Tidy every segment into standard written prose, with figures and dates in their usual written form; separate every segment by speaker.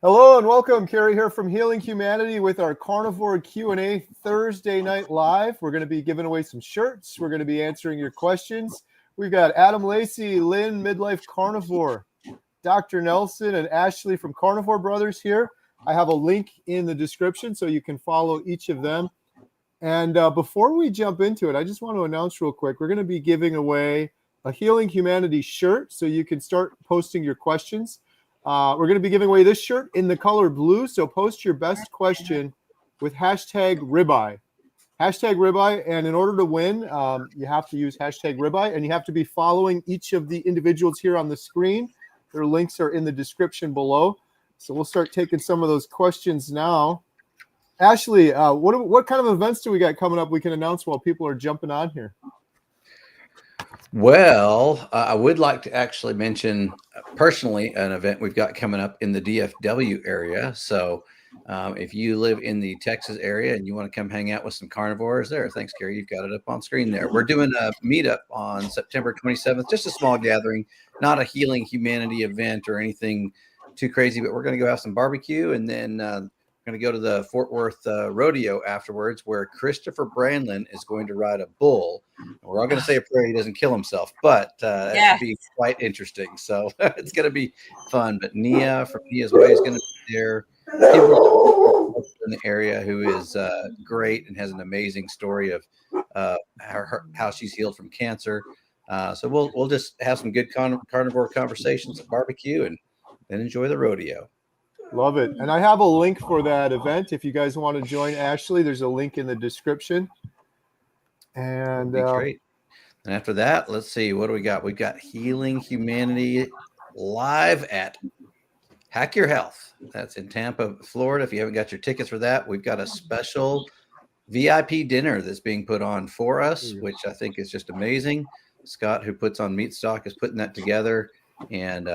Speaker 1: Hello and welcome. Kerry here from Healing Humanity with our Carnivore Q&A Thursday night live. We're going to be giving away some shirts. We're going to be answering your questions. We've got Adam Lacey, Lynn, Midlife Carnivore, Dr. Nelson, and Ashley from Carnivore Brothers here. I have a link in the description so you can follow each of them. And before we jump into it, I just want to announce real quick, we're going to be giving away a Healing Humanity shirt so you can start posting your questions. We're going to be giving away this shirt in the color blue, so post your best question with hashtag ribeye. Hashtag ribeye, and in order to win, you have to use hashtag ribeye, and you have to be following each of the individuals here on the screen. Their links are in the description below. So we'll start taking some of those questions now. Ashley, what kind of events do we got coming up we can announce while people are jumping on here?
Speaker 2: Well, I would like to actually mention personally an event we've got coming up in the DFW area. So if you live in the Texas area and you want to come hang out with some carnivores there, thanks, Kerry. You've got it up on screen there. We're doing a meetup on September 27th, just a small gathering, not a Healing Humanity event or anything too crazy, but we're going to go have some barbecue and then going to go to the Fort Worth rodeo afterwards, where Christopher Brandlin is going to ride a bull. We're all going to say a prayer he doesn't kill himself, but that should be quite interesting. So it's going to be fun. But Nia from Nia's Way is going to be there. People in the area who is great and has an amazing story of how she's healed from cancer. So we'll just have some good carnivore conversations at barbecue and then enjoy the rodeo.
Speaker 1: Love it. And I have a link for that event. If you guys want to join Ashley, there's a link in the description. And
Speaker 2: great. And after that, let's see, what do we got? We've got Healing Humanity live at Hack Your Health. That's in Tampa, Florida. If you haven't got your tickets for that, we've got a special VIP dinner that's being put on for us, which I think is just amazing. Scott, who puts on Meat Stock, is putting that together and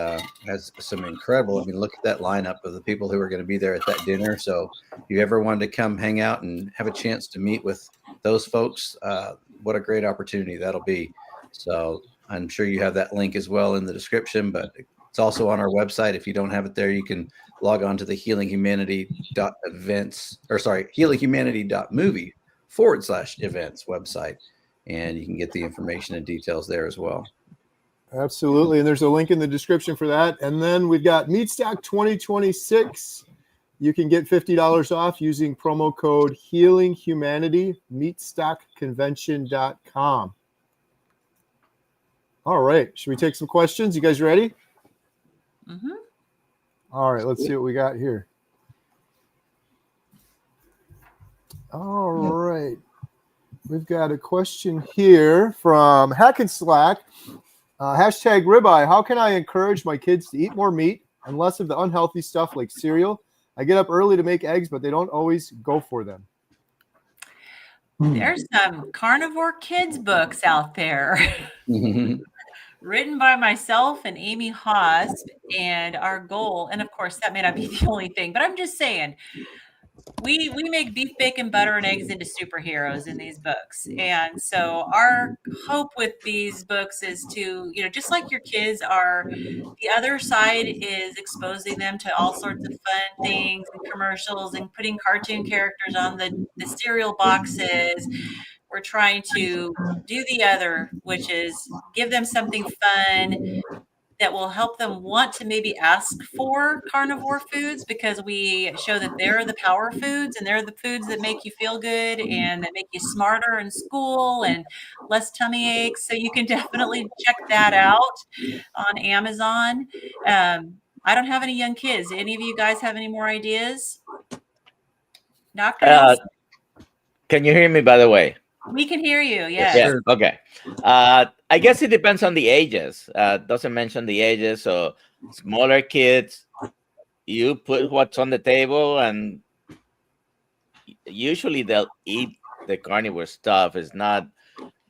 Speaker 2: has some incredible, I mean, look at that lineup of the people who are going to be there at that dinner. So if you ever wanted to come hang out and have a chance to meet with those folks, what a great opportunity that'll be. So I'm sure you have that link as well in the description, but it's also on our website. If you don't have it there, you can log on to the healinghumanity.movie/events website, and you can get the information and details there as well.
Speaker 1: Absolutely. And there's a link in the description for that. And then we've got Meat Stock 2026. You can get $50 off using promo code Healing Humanity, meatstockconvention.com. All right. Should we take some questions? You guys ready?
Speaker 3: Mm-hmm.
Speaker 1: All right. Let's see what we got here. All right. We've got a question here from Hack and Slack. Hashtag ribeye. How can I encourage my kids to eat more meat and less of the unhealthy stuff like cereal? I get up early to make eggs, but they don't always go for them.
Speaker 3: There's some carnivore kids books out there written by myself and Amy Haas. And our goal, and of course, that may not be the only thing, but I'm just saying, we make beef, bacon, butter, and eggs into superheroes in these books. And so our hope with these books is to, just like your kids are, the other side is exposing them to all sorts of fun things and commercials and putting cartoon characters on the cereal boxes. We're trying to do the other, which is give them something fun that will help them want to maybe ask for carnivore foods, because we show that they're the power foods and they're the foods that make you feel good and that make you smarter in school and less tummy aches. So you can definitely check that out on Amazon. I don't have any young kids. Any of you guys have any more ideas? Dr. Nelson?
Speaker 4: Can you hear me, by the way?
Speaker 3: We can hear you. Yes.
Speaker 4: Yeah. Okay. I guess it depends on the ages. Doesn't mention the ages. So smaller kids, you put what's on the table, and usually they'll eat the carnivore stuff. It's not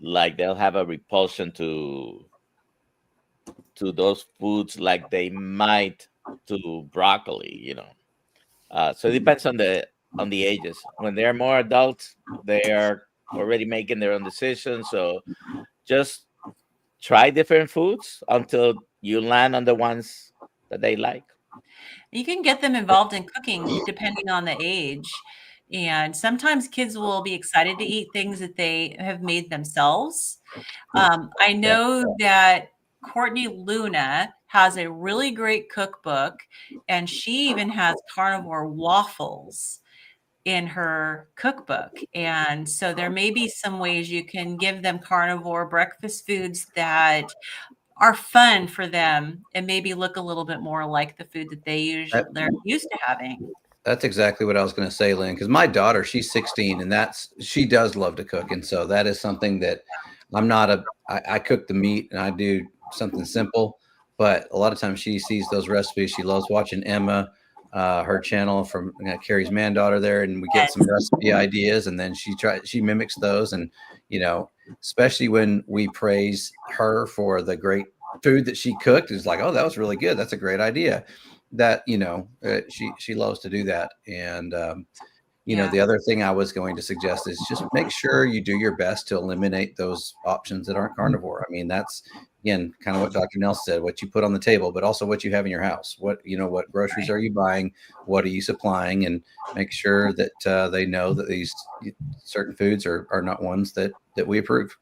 Speaker 4: like they'll have a repulsion to those foods like they might to broccoli. So it depends on the ages. When they're more adults, they are already making their own decisions. So just try different foods until you land on the ones that they like.
Speaker 3: You can get them involved in cooking depending on the age. And sometimes kids will be excited to eat things that they have made themselves. I know that Courtney Luna has a really great cookbook, and she even has carnivore waffles in her cookbook. And so there may be some ways you can give them carnivore breakfast foods that are fun for them and maybe look a little bit more like the food that they're used to having.
Speaker 2: That's exactly what I was going to say, Lynn, because my daughter, she's 16, and she does love to cook. And so that is something that I cook the meat and I do something simple, but a lot of times she sees those recipes. She loves watching Emma, her channel from Kerry's manddaughter there, and we get some recipe ideas, and then she mimics those. And, especially when we praise her for the great food that she cooked, it's like, oh, that was really good. That's a great idea. That she loves to do that. And the other thing I was going to suggest is just make sure you do your best to eliminate those options that aren't carnivore. I mean, that's again kind of what Dr. Nelson said, what you put on the table, but also what you have in your house. What groceries are you buying? What are you supplying? And make sure that they know that these certain foods are not ones that we approve.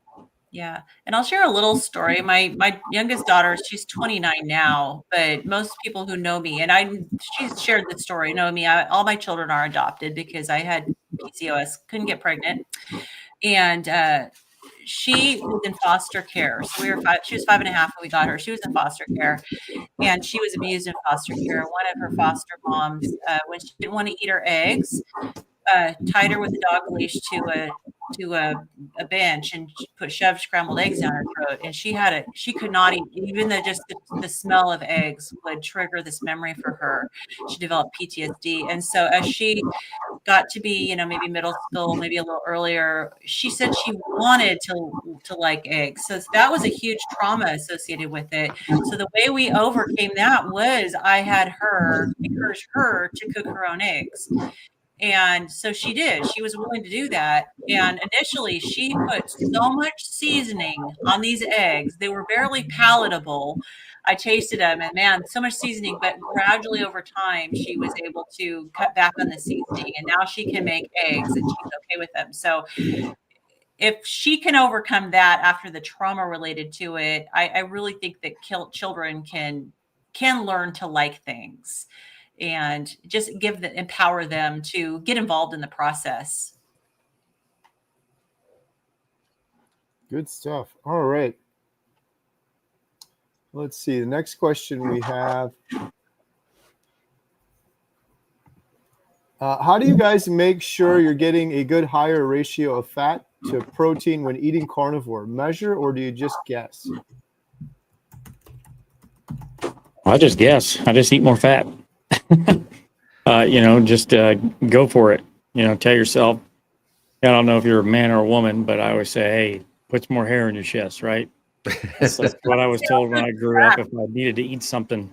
Speaker 3: Yeah. And I'll share a little story. My youngest daughter, she's 29 now, but most people who know me, and she's shared this story, know me. All my children are adopted because I had PCOS, couldn't get pregnant. And she was in foster care. So she was 5.5 when we got her. She was in foster care, and she was abused in foster care. One of her foster moms, when she didn't want to eat her eggs, tied her with a dog leash to a bench and shoved scrambled eggs down her throat. And she could not eat, even though just the smell of eggs would trigger this memory for her. She developed PTSD. And so as she got to be, maybe middle school, maybe a little earlier, she said she wanted to like eggs. So that was a huge trauma associated with it. So the way we overcame that was I had encourage her to cook her own eggs. And so she did. She was willing to do that. And initially, she put so much seasoning on these eggs. They were barely palatable. I tasted them, and man, so much seasoning. But gradually over time, she was able to cut back on the seasoning. And now she can make eggs, and she's okay with them. So if she can overcome that after the trauma related to it, I really think that children can learn to like things. And just empower them to get involved in the process.
Speaker 1: Good stuff. All right. Let's see. The next question we have. How do you guys make sure you're getting a good higher ratio of fat to protein when eating carnivore? Measure, or do you just guess?
Speaker 5: I just guess. I just eat more fat. Just go for it. Tell yourself, I don't know if you're a man or a woman, but I always say, hey, put some more hair in your chest, right? That's what I was told when I grew up, if I needed to eat something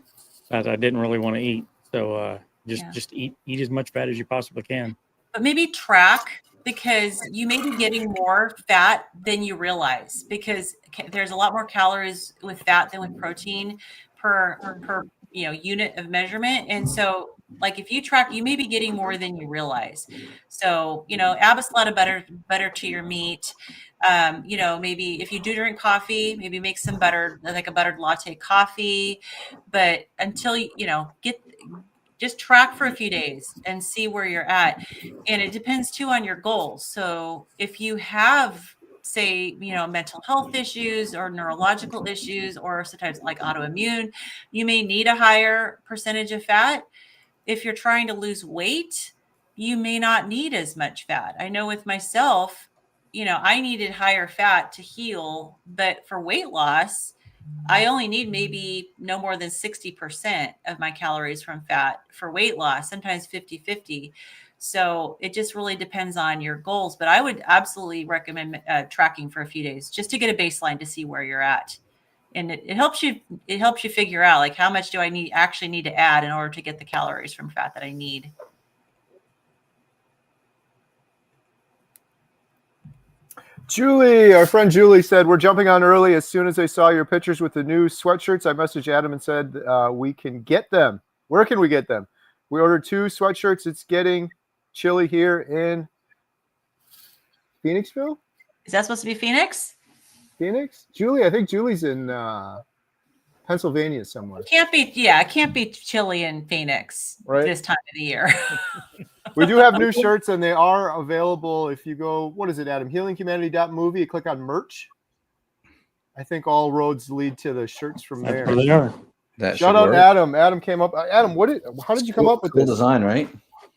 Speaker 5: that I didn't really want to eat. So just eat as much fat as you possibly can.
Speaker 3: But maybe track, because you may be getting more fat than you realize, because there's a lot more calories with fat than with protein per unit of measurement. And so like if you track, you may be getting more than you realize. So, add a lot of butter to your meat. Maybe if you do drink coffee, maybe make some butter, like a buttered latte coffee. But until just track for a few days and see where you're at. And it depends too on your goals. So if you have, say, mental health issues or neurological issues, or sometimes like autoimmune, you may need a higher percentage of fat. If you're trying to lose weight, you may not need as much fat. I know with myself, I needed higher fat to heal, but for weight loss, I only need maybe no more than 60% of my calories from fat for weight loss, sometimes 50-50. So it just really depends on your goals. But I would absolutely recommend tracking for a few days just to get a baseline to see where you're at. And it helps you figure out, like, how much do I actually need to add in order to get the calories from fat that I need.
Speaker 1: Julie, our friend Julie said, we're jumping on early. As soon as I saw your pictures with the new sweatshirts, I messaged Adam and said we can get them. Where can we get them? We ordered 2 sweatshirts. It's getting chilly here in Phoenixville.
Speaker 3: Is that supposed to be Phoenix?
Speaker 1: Phoenix? Julie, I think Julie's in Pennsylvania somewhere.
Speaker 3: It can't be chilly in Phoenix this time of the year.
Speaker 1: We do have new shirts, and they are available if you go, what is it, Adam? HealingHumanity.movie. You click on merch. I think all roads lead to the shirts from there.
Speaker 5: That's where they are.
Speaker 1: Shout out Adam. Adam came up. Adam, how did you come up with
Speaker 2: cool
Speaker 1: this
Speaker 2: design, right?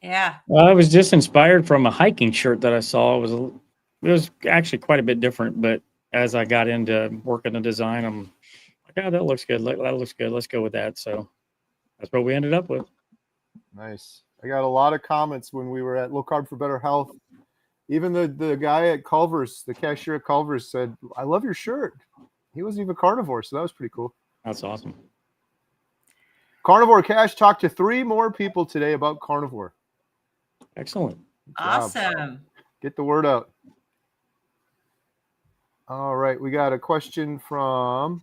Speaker 3: Yeah.
Speaker 5: Well, I was just inspired from a hiking shirt that I saw. It was actually quite a bit different, but as I got into working the design, I'm like, oh, that looks good. That looks good. Let's go with that. So that's what we ended up with.
Speaker 1: Nice. I got a lot of comments when we were at Low Carb for Better Health. Even the guy at Culver's, the cashier at Culver's, said, I love your shirt. He wasn't even carnivore, so that was pretty cool.
Speaker 5: That's awesome.
Speaker 1: Carnivore Cash talked to 3 more people today about carnivore.
Speaker 5: Excellent.
Speaker 3: Awesome.
Speaker 1: Get the word out. All right. We got a question from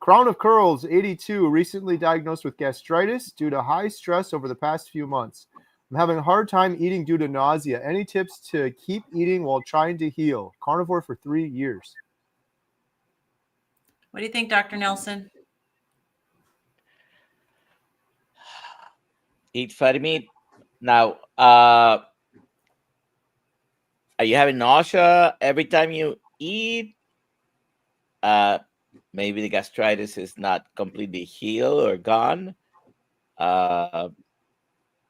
Speaker 1: Crown of Curls 82, recently diagnosed with gastritis due to high stress over the past few months. I'm having a hard time eating due to nausea. Any tips to keep eating while trying to heal? Carnivore for 3 years.
Speaker 3: What do you think, Dr. Nelson?
Speaker 4: Eat fatty meat. Now, are you having nausea every time you eat? Maybe the gastritis is not completely healed or gone.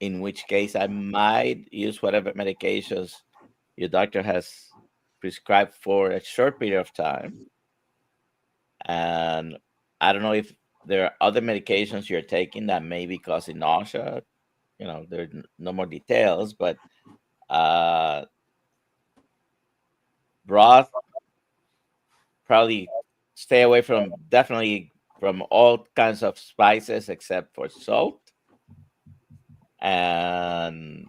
Speaker 4: In which case, I might use whatever medications your doctor has prescribed for a short period of time. And I don't know if there are other medications you're taking that may be causing nausea. You know, there's no more details, but broth, probably stay away from, definitely from all kinds of spices except for salt and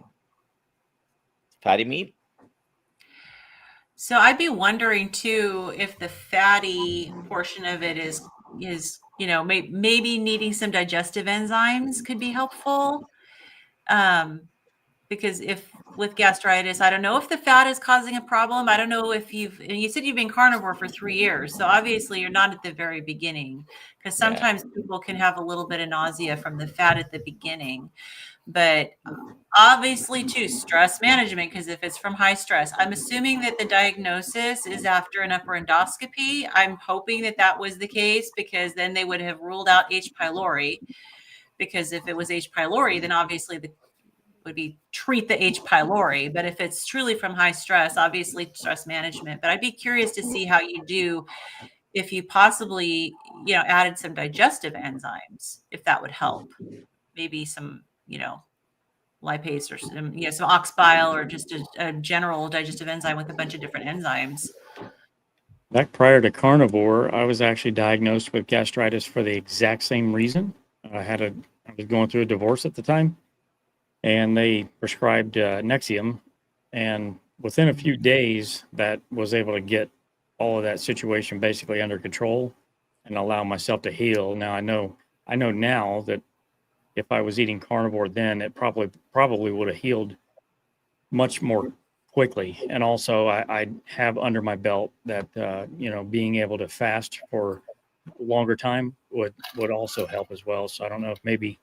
Speaker 4: fatty meat.
Speaker 3: So I'd be wondering too if the fatty portion of it is maybe needing some digestive enzymes could be helpful. Because if with gastritis, I don't know if the fat is causing a problem. I don't know if you said you've been carnivore for 3 years. So obviously you're not at the very beginning, because sometimes people can have a little bit of nausea from the fat at the beginning. But obviously too, stress management, because if it's from high stress, I'm assuming that the diagnosis is after an upper endoscopy. I'm hoping that was the case, because then they would have ruled out H. pylori. Because if it was H. pylori, then obviously would be treat the H. pylori. But if it's truly from high stress, obviously stress management. But I'd be curious to see how you do if you possibly, added some digestive enzymes, if that would help. Maybe some, lipase or some ox bile, or just a general digestive enzyme with a bunch of different enzymes.
Speaker 5: Back prior to carnivore, I was actually diagnosed with gastritis for the exact same reason. I was going through a divorce at the time, and they prescribed Nexium, and within a few days, that was able to get all of that situation basically under control and allow myself to heal. Now I know now that if I was eating carnivore then, it probably would have healed much more quickly. And also I have under my belt that being able to fast for a longer time would also help as well. So I don't know if maybe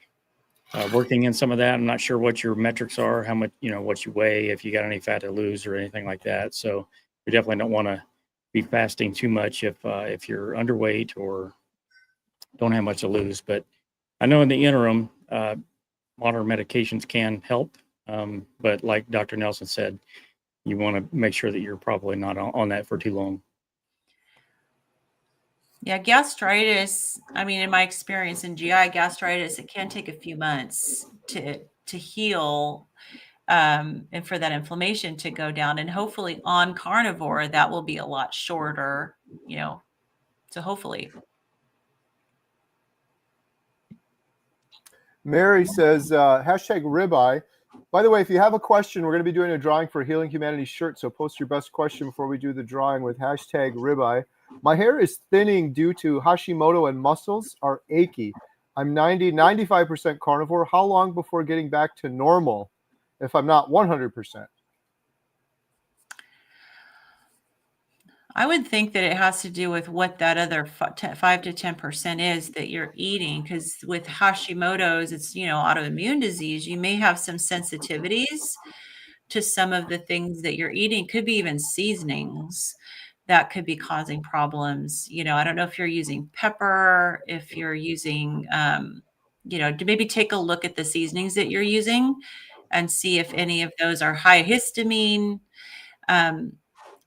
Speaker 5: working in some of that. I'm not sure what your metrics are, how much, what you weigh, if you got any fat to lose or anything like that. So you definitely don't want to be fasting too much if you're underweight or don't have much to lose. But I know in the interim, modern medications can help. But like Dr. Nelson said, you want to make sure that you're probably not on that for too long.
Speaker 3: Yeah, gastritis, in my experience in GI gastritis, it can take a few months to heal, and for that inflammation to go down. And hopefully on carnivore, that will be a lot shorter, so hopefully.
Speaker 1: Mary says, hashtag ribeye. By the way, if you have a question, we're going to be doing a drawing for Healing Humanity shirt. So post your best question before we do the drawing with hashtag ribeye. My hair is thinning due to Hashimoto and muscles are achy. I'm 95% carnivore. How long before getting back to normal if I'm not 100%?
Speaker 3: I would think that it has to do with what that other 5 to 10% is that you're eating. Because with Hashimoto's, it's, autoimmune disease. You may have some sensitivities to some of the things that you're eating. Could be even seasonings that could be causing problems. I don't know if you're using pepper, if you're using, to maybe take a look at the seasonings that you're using and see if any of those are high histamine.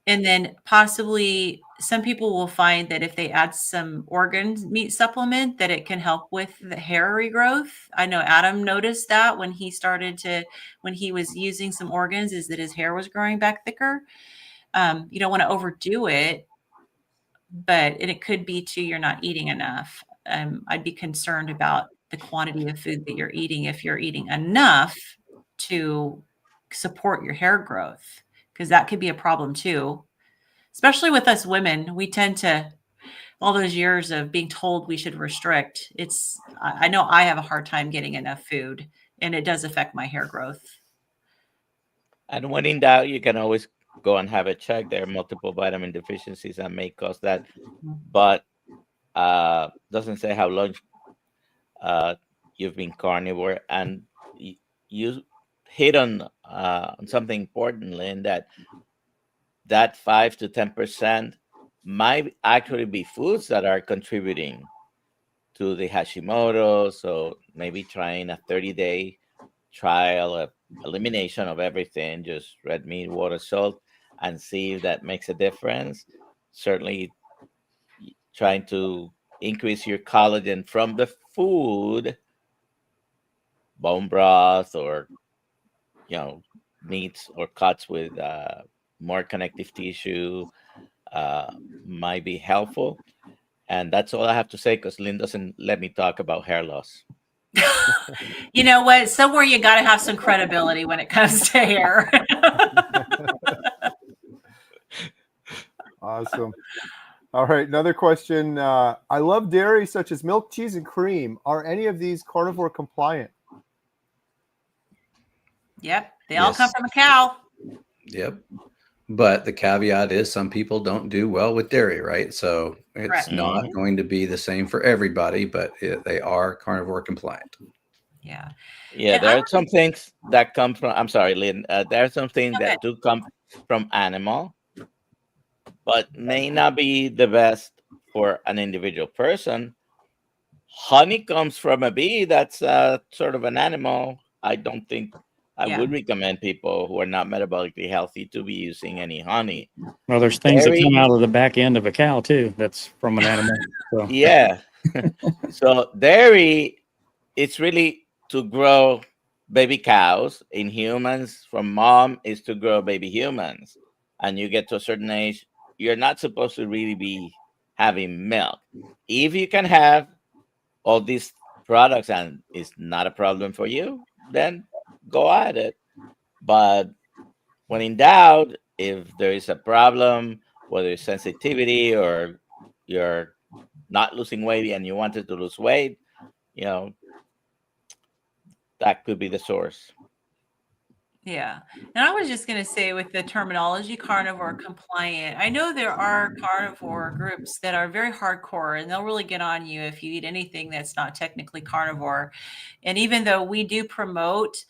Speaker 3: And then possibly some people will find that if they add some organ meat supplement, that it can help with the hair regrowth. I know Adam noticed that when he was using some organs, is that his hair was growing back thicker. You don't want to overdo it, but it could be too, you're not eating enough. I'd be concerned about the quantity of food that you're eating, if you're eating enough to support your hair growth, because that could be a problem too. Especially with us women, we tend to, all those years of being told we should restrict. I know I have a hard time getting enough food, and it does affect my hair growth.
Speaker 4: And when in doubt, you can always go and have it checked. There are multiple vitamin deficiencies that may cause that, but doesn't say how long you've been carnivore. And you hit on something important, Lynn, that 5 to 10% might actually be foods that are contributing to the Hashimoto. So maybe trying a 30-day trial of elimination of everything, just red meat, water, salt, and see if that makes a difference. Certainly trying to increase your collagen from the food, bone broth, or meats or cuts with more connective tissue might be helpful. And that's all I have to say, because Lynn doesn't let me talk about hair loss.
Speaker 3: You know what? Somewhere you got to have some credibility when it comes to hair.
Speaker 1: Awesome. All right, another question. I love dairy such as milk, cheese, and cream. Are any of these carnivore compliant?
Speaker 3: Yep, they all come from a cow.
Speaker 2: Yep. But the caveat is some people don't do well with dairy, right? So it's not going to be the same for everybody, but they are carnivore compliant.
Speaker 3: Yeah.
Speaker 4: Yeah, there are some things that come from, I'm sorry, Lynn, there are some things that do come from animal, but may not be the best for an individual person. Honey comes from a bee. That's sort of an animal. I don't think I would recommend people who are not metabolically healthy to be using any honey.
Speaker 5: Well, there's things that come out of the back end of a cow too. That's from an animal. So.
Speaker 4: Yeah. So dairy, it's really to grow baby cows. In humans, from mom is to grow baby humans. And you get to a certain age, you're not supposed to really be having milk. If you can have all these products and it's not a problem for you, then go at it. But when in doubt, if there is a problem, whether it's sensitivity or you're not losing weight and you wanted to lose weight, that could be the source.
Speaker 3: Yeah. And I was just going to say, with the terminology carnivore compliant, I know there are carnivore groups that are very hardcore, and they'll really get on you if you eat anything that's not technically carnivore. And even though we do promote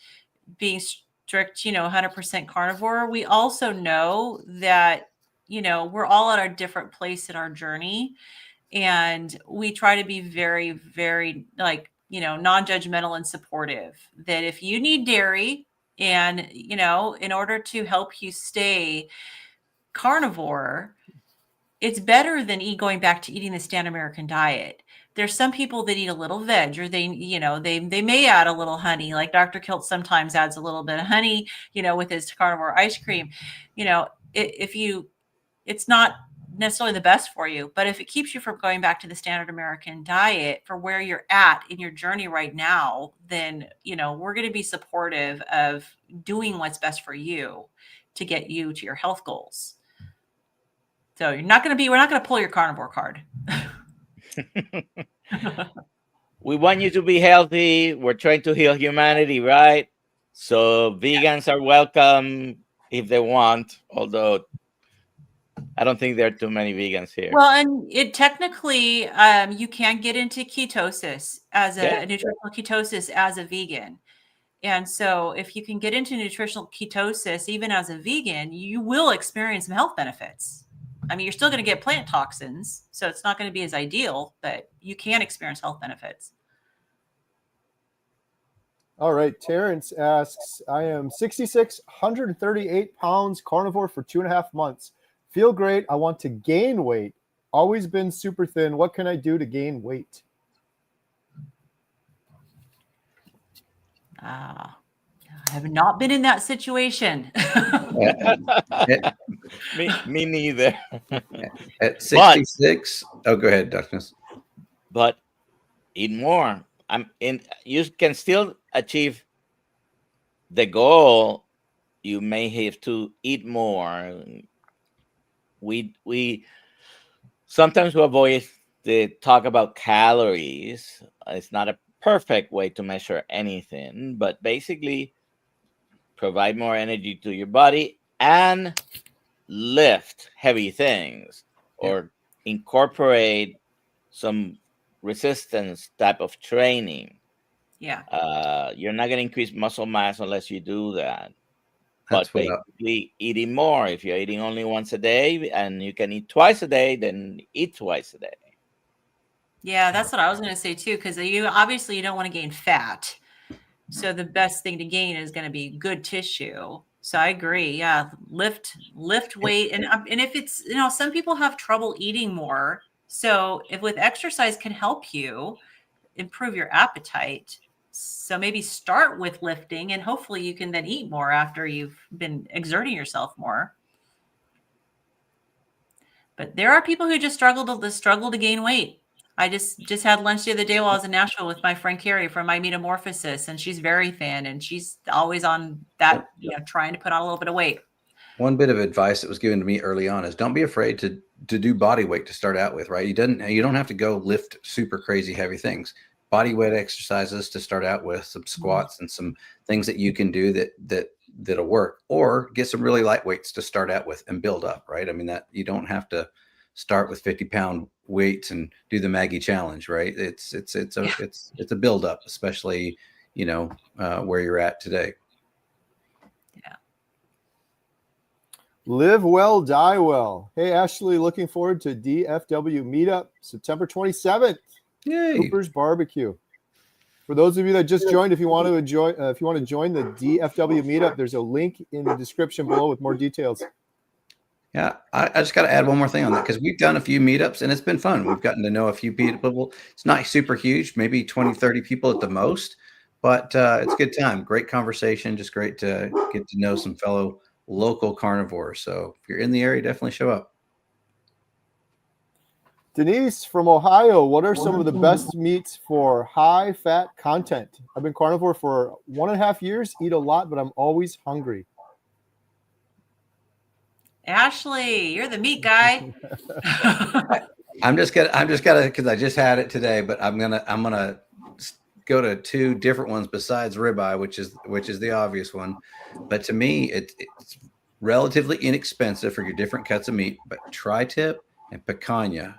Speaker 3: being strict, 100% carnivore, we also know that, we're all at our different place in our journey. And we try to be very, very non-judgmental and supportive, that if you need dairy, and, in order to help you stay carnivore, it's better than going back to eating the standard American diet. There's some people that eat a little veg, or they may add a little honey, like Dr. Kilt sometimes adds a little bit of honey, with his carnivore ice cream. It's not necessarily the best for you, but if it keeps you from going back to the standard American diet for where you're at in your journey right now, then, we're going to be supportive of doing what's best for you to get you to your health goals. So we're not going to pull your carnivore card.
Speaker 4: we want you to be healthy. We're trying to heal humanity, right? So vegans are welcome if they want, although I don't think there are too many vegans here.
Speaker 3: Well, and it technically, you can get into ketosis as
Speaker 4: Yeah.
Speaker 3: a nutritional ketosis as a vegan. And so if you can get into nutritional ketosis, even as a vegan, you will experience some health benefits. I mean, you're still going to get plant toxins, so it's not going to be as ideal, but you can experience health benefits.
Speaker 1: All right. Terrence asks, I am 66, 138 pounds, carnivore for 2.5 months. Feel great. I want to gain weight. Always been super thin. What can I do to gain weight?
Speaker 3: I have not been in that situation.
Speaker 4: me neither.
Speaker 2: At 66, oh, go ahead, Dr. Smith.
Speaker 4: But eat more. You can still achieve the goal. You may have to eat more. We sometimes we avoid the talk about calories. It's not a perfect way to measure anything, but basically provide more energy to your body and lift heavy things or incorporate some resistance type of training.
Speaker 3: Yeah.
Speaker 4: You're not going to increase muscle mass unless you do that.
Speaker 2: That's
Speaker 4: But basically, eating more. If you're eating only once a day and you can eat twice a day, then eat twice a day.
Speaker 3: Yeah, that's what I was going to say too, because you obviously you don't want to gain fat. So the best thing to gain is going to be good tissue. So I agree. Yeah, lift weight, and if it's some people have trouble eating more. So if with exercise can help you improve your appetite, so maybe start with lifting, and hopefully you can then eat more after you've been exerting yourself more. But there are people who just struggle to gain weight. I just had lunch the other day while I was in Nashville with my friend Kerry from My Metamorphosis, and she's very thin, and she's always on that, trying to put on a little bit of weight.
Speaker 2: One bit of advice that was given to me early on is don't be afraid to do body weight to start out with, right? You don't have to go lift super crazy heavy things. Body weight exercises to start out with, some squats and some things that you can do that'll work, or get some really light weights to start out with and build up, right? I mean, that you don't have to start with 50-pound weights and do the Maggie challenge, right? It's a build up, especially, where you're at today.
Speaker 3: Yeah.
Speaker 1: Live well, die well. Hey, Ashley, looking forward to DFW meetup September 27th.
Speaker 2: Yay.
Speaker 1: Cooper's Barbecue. For those of you that just joined, if you want to join the DFW meetup, there's a link in the description below with more details.
Speaker 2: Yeah, I just got to add one more thing on that, because we've done a few meetups and it's been fun. We've gotten to know a few people. It's not super huge, maybe 20, 30 people at the most, but it's a good time. Great conversation. Just great to get to know some fellow local carnivores. So if you're in the area, definitely show up.
Speaker 1: Denise from Ohio, what are some of the best meats for high fat content? I've been carnivore for 1.5 years, eat a lot, but I'm always hungry.
Speaker 3: Ashley, you're the meat guy.
Speaker 2: I'm just gonna because I just had it today, but I'm gonna go to two different ones besides ribeye, which is the obvious one. But to me, it's relatively inexpensive for your different cuts of meat. But tri-tip and picanha,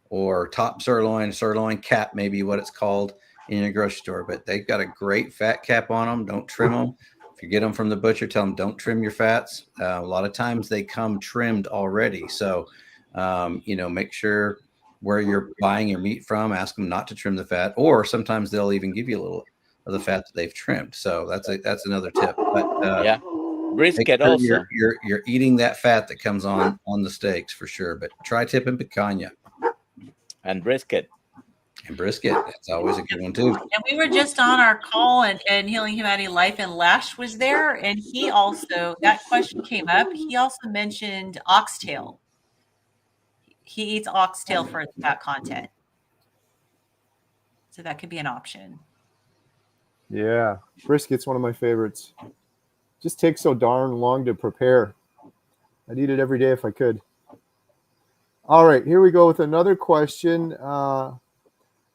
Speaker 2: or top sirloin cap, maybe what it's called in your grocery store. But they've got a great fat cap on them. Don't trim them. If you get them from the butcher, tell them don't trim your fats. A lot of times they come trimmed already. So, make sure where you're buying your meat from, ask them not to trim the fat, or sometimes they'll even give you a little of the fat that they've trimmed. So that's another tip. But
Speaker 4: brisket
Speaker 2: sure
Speaker 4: also.
Speaker 2: You're eating that fat that comes on the steaks for sure. But tri-tip and picanha.
Speaker 4: And brisket.
Speaker 2: And brisket, that's always a good one too.
Speaker 3: And we were just on our call, and Healing Humanity Life, and Lash was there, and he also, that question came up. He also mentioned oxtail. He eats oxtail for its fat content. So that could be an option.
Speaker 1: Yeah, brisket's one of my favorites. Just takes so darn long to prepare. I'd eat it every day if I could. All right, here we go with another question.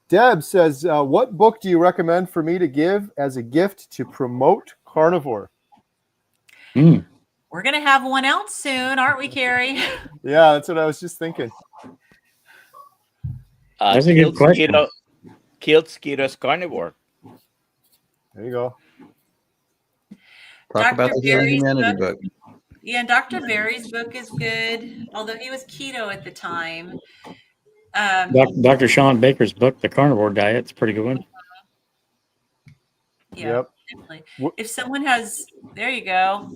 Speaker 1: Deb says, what book do you recommend for me to give as a gift to promote carnivore?
Speaker 5: Mm.
Speaker 3: We're going to have one out soon, aren't we, Kerry?
Speaker 1: Yeah, that's what I was just thinking.
Speaker 5: That's a good question.
Speaker 4: Killed Skeeter's Carnivore.
Speaker 1: There you go.
Speaker 2: Talk about
Speaker 3: Dr.
Speaker 2: the Healing
Speaker 3: Berry's
Speaker 2: Humanity
Speaker 3: book.
Speaker 2: book.
Speaker 3: Yeah, Dr. Berry's book is good, although he was keto at the time.
Speaker 5: Dr. Sean Baker's book, The Carnivore Diet, is a pretty good one.
Speaker 3: Yeah,
Speaker 1: Yep.
Speaker 3: definitely. If someone has, there you go.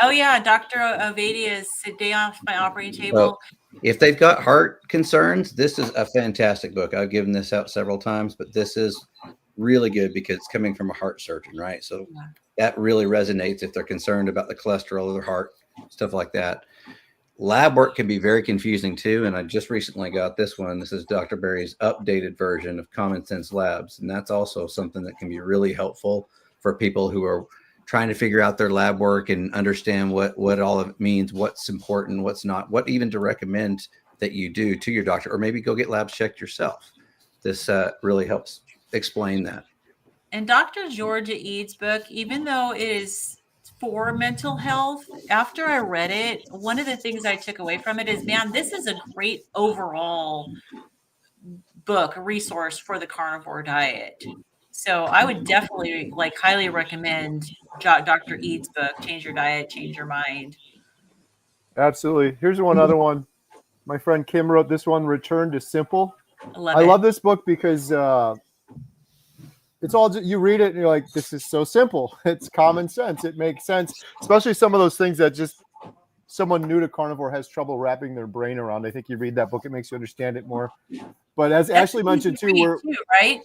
Speaker 3: Oh yeah, Dr. Ovadia's A Day Off My Operating Table.
Speaker 2: So if they've got heart concerns, this is a fantastic book. I've given this out several times, but this is really good because it's coming from a heart surgeon, right? So that really resonates if they're concerned about the cholesterol of their heart, stuff like that. Lab work can be very confusing too. And I just recently got this one. This is Dr. Berry's updated version of Common Sense Labs. And that's also something that can be really helpful for people who are trying to figure out their lab work and understand what all of it means, what's important, what's not, what even to recommend that you do to your doctor, or maybe go get labs checked yourself. This really helps explain that.
Speaker 3: And Dr. Georgia Eads' book, even though it is for mental health, after I read it, one of the things I took away from it is, man, this is a great overall book, a resource for the carnivore diet. So I would definitely highly recommend Dr. Eads' book, Change Your Diet, Change Your Mind.
Speaker 1: Absolutely. Here's one other one. My friend Kim wrote this one, Return to Simple.
Speaker 3: I
Speaker 1: love this book because it's all, you read it and you're like, this is so simple. It's common sense. It makes sense, especially some of those things that just someone new to carnivore has trouble wrapping their brain around. I think you read that book, it makes you understand it more. But as
Speaker 3: That's
Speaker 1: Ashley mentioned too,
Speaker 3: right?